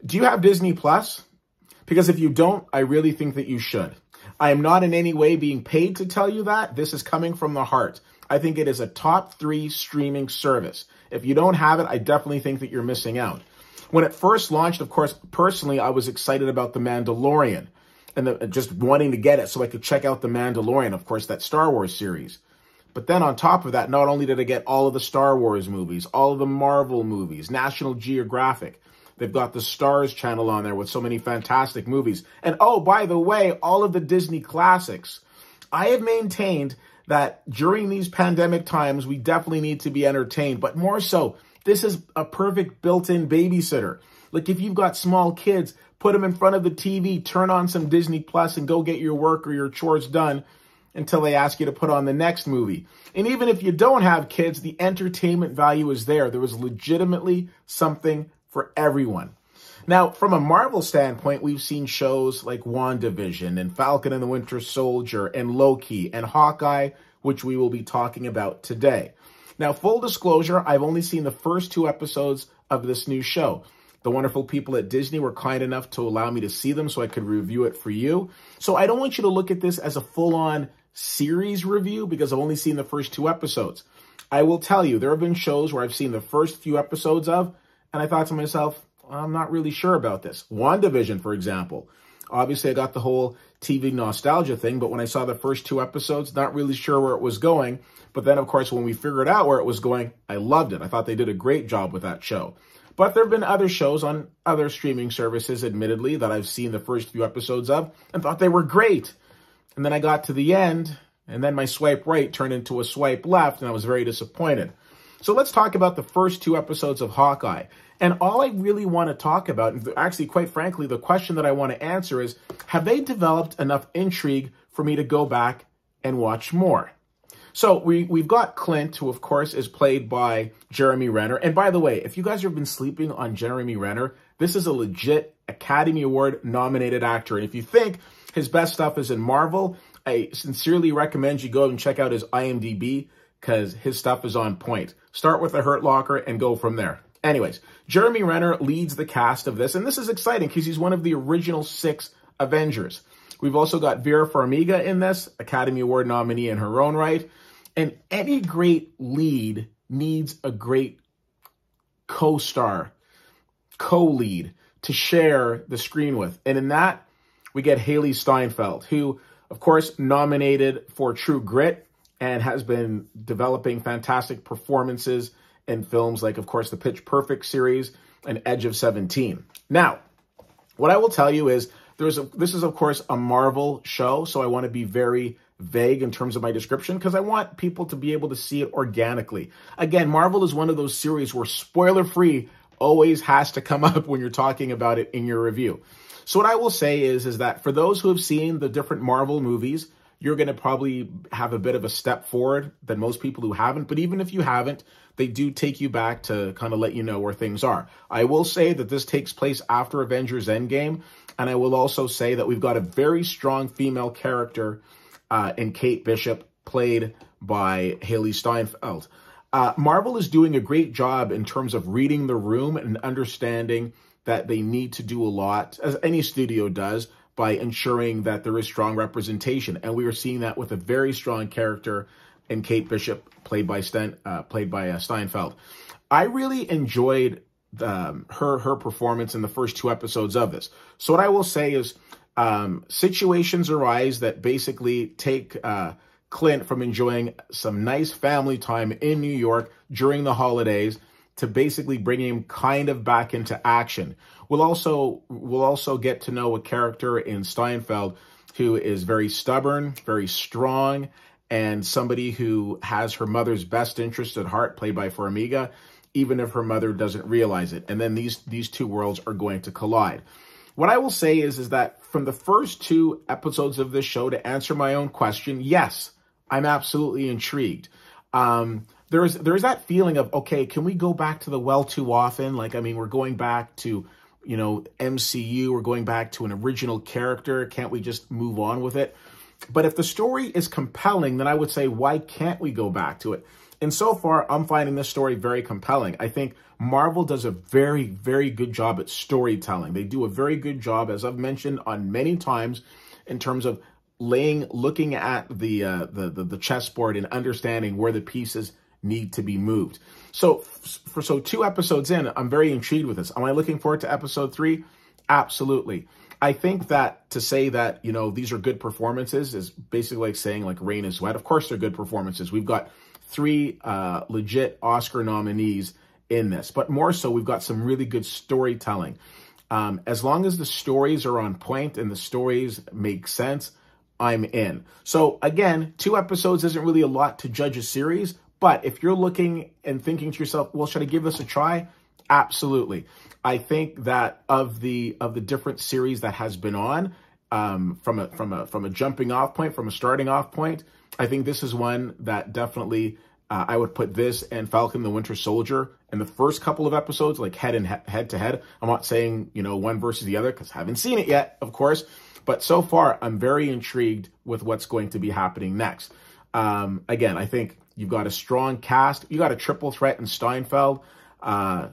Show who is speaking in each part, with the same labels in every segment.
Speaker 1: Do you have Disney Plus? Because if you don't, I really think that you should. I am not in any way being paid to tell you that. This is coming from the heart. I think it is a top 3 streaming service. If you don't have it, I definitely think that you're missing out. When it first launched, of course, personally, I was excited about The Mandalorian and just wanting to get it so I could check out The Mandalorian, of course, that Star Wars series. But then on top of that, not only did I get all of the Star Wars movies, all of the Marvel movies, National Geographic, they've got the Stars channel on there with so many fantastic movies. And oh, by the way, all of the Disney classics. I have maintained that during these pandemic times, we definitely need to be entertained. But more so, this is a perfect built-in babysitter. Like if you've got small kids, put them in front of the TV, turn on some Disney Plus and go get your work or your chores done until they ask you to put on the next movie. And even if you don't have kids, the entertainment value is there. There was legitimately something for everyone. Now, from a Marvel standpoint, we've seen shows like WandaVision and Falcon and the Winter Soldier and Loki and Hawkeye, which we will be talking about today. Now, full disclosure, I've only seen the first 2 episodes of this new show. The wonderful people at Disney were kind enough to allow me to see them so I could review it for you. So I don't want you to look at this as a full-on series review because I've only seen the first 2 episodes. I will tell you, there have been shows where I've seen the first few episodes of, and I thought to myself, I'm not really sure about this. WandaVision, for example. Obviously, I got the whole TV nostalgia thing, but when I saw the first 2 episodes, not really sure where it was going. But then, of course, when we figured out where it was going, I loved it. I thought they did a great job with that show. But there have been other shows on other streaming services, admittedly, that I've seen the first few episodes of and thought they were great. And then I got to the end, and then my swipe right turned into a swipe left, and I was very disappointed. So let's talk about the first 2 episodes of Hawkeye. And all I really want to talk about, and actually, quite frankly, the question that I want to answer is, have they developed enough intrigue for me to go back and watch more? So we've got Clint, who, of course, is played by Jeremy Renner. And by the way, if you guys have been sleeping on Jeremy Renner, this is a legit Academy Award nominated actor. And if you think his best stuff is in Marvel, I sincerely recommend you go and check out his IMDb because his stuff is on point. Start with The Hurt Locker and go from there. Anyways, Jeremy Renner leads the cast of this, and this is exciting because he's one of the original 6 Avengers. We've also got Vera Farmiga in this, Academy Award nominee in her own right. And any great lead needs a great co-star, co-lead to share the screen with. And in that, we get Haley Steinfeld, who, of course, nominated for True Grit and has been developing fantastic performances in films like, of course, the Pitch Perfect series and Edge of 17. Now, what I will tell you is this is, of course, a Marvel show, so I want to be very vague in terms of my description because I want people to be able to see it organically. Again, Marvel is one of those series where spoiler-free always has to come up when you're talking about it in your review. So what I will say is that for those who have seen the different Marvel movies, you're going to probably have a bit of a step forward than most people who haven't. But even if you haven't, they do take you back to kind of let you know where things are. I will say that this takes place after Avengers Endgame. And I will also say that we've got a very strong female character in Kate Bishop, played by Haley Steinfeld. Marvel is doing a great job in terms of reading the room and understanding that they need to do a lot, as any studio does, by ensuring that there is strong representation. And we are seeing that with a very strong character in Kate Bishop, played by Steinfeld. I really enjoyed her performance in the first 2 episodes of this. So what I will say is situations arise that basically take Clint from enjoying some nice family time in New York during the holidays to basically bringing him kind of back into action. We'll also get to know a character in Steinfeld who is very stubborn, very strong, and somebody who has her mother's best interest at heart, played by Farmiga, even if her mother doesn't realize it. And then these 2 worlds are going to collide. What I will say is that from the first 2 episodes of this show, to answer my own question, yes, I'm absolutely intrigued. There's that feeling of, okay, can we go back to the well too often? Like, I mean, we're going back to, MCU, we're going back to an original character. Can't we just move on with it? But if the story is compelling, then I would say, why can't we go back to it? And so far, I'm finding this story very compelling. I think Marvel does a very, very good job at storytelling. They do a very good job, as I've mentioned on many times, in terms of looking at the chessboard and understanding where the pieces need to be moved. So 2 episodes in, I'm very intrigued with this. Am I looking forward to episode 3? Absolutely. I think that to say that, you know, these are good performances is basically like saying like rain is wet. Of course they're good performances. We've got 3 legit Oscar nominees in this, but more so we've got some really good storytelling. As long as the stories are on point and the stories make sense, I'm in. So again, 2 episodes isn't really a lot to judge a series, but if you're looking and thinking to yourself, well, should I give this a try? Absolutely. I think that of the different series that has been on, from a jumping off point, from a starting off point, I think this is one that definitely I would put this and Falcon the Winter Soldier in the first couple of episodes, like head to head. I'm not saying, you know, one versus the other because I haven't seen it yet, of course. But so far, I'm very intrigued with what's going to be happening next. Again, I think you've got a strong cast. You got a triple threat in Steinfeld.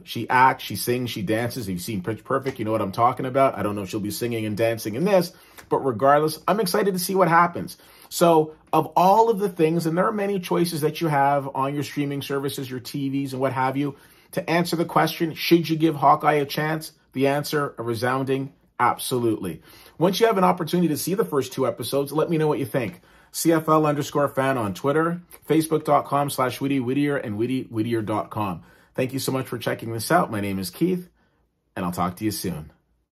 Speaker 1: She acts, she sings, she dances. If you've seen Pitch Perfect, you know what I'm talking about. I don't know if she'll be singing and dancing in this, but regardless, I'm excited to see what happens. So of all of the things, and there are many choices that you have on your streaming services, your TVs and what have you, to answer the question, should you give Hawkeye a chance? The answer, a resounding absolutely. Once you have an opportunity to see the first 2 episodes, let me know what you think. CFL_fan on Twitter, Facebook.com/WhittyWhittier and WhittyWhittier.com. Thank you so much for checking this out. My name is Keith, and I'll talk to you soon.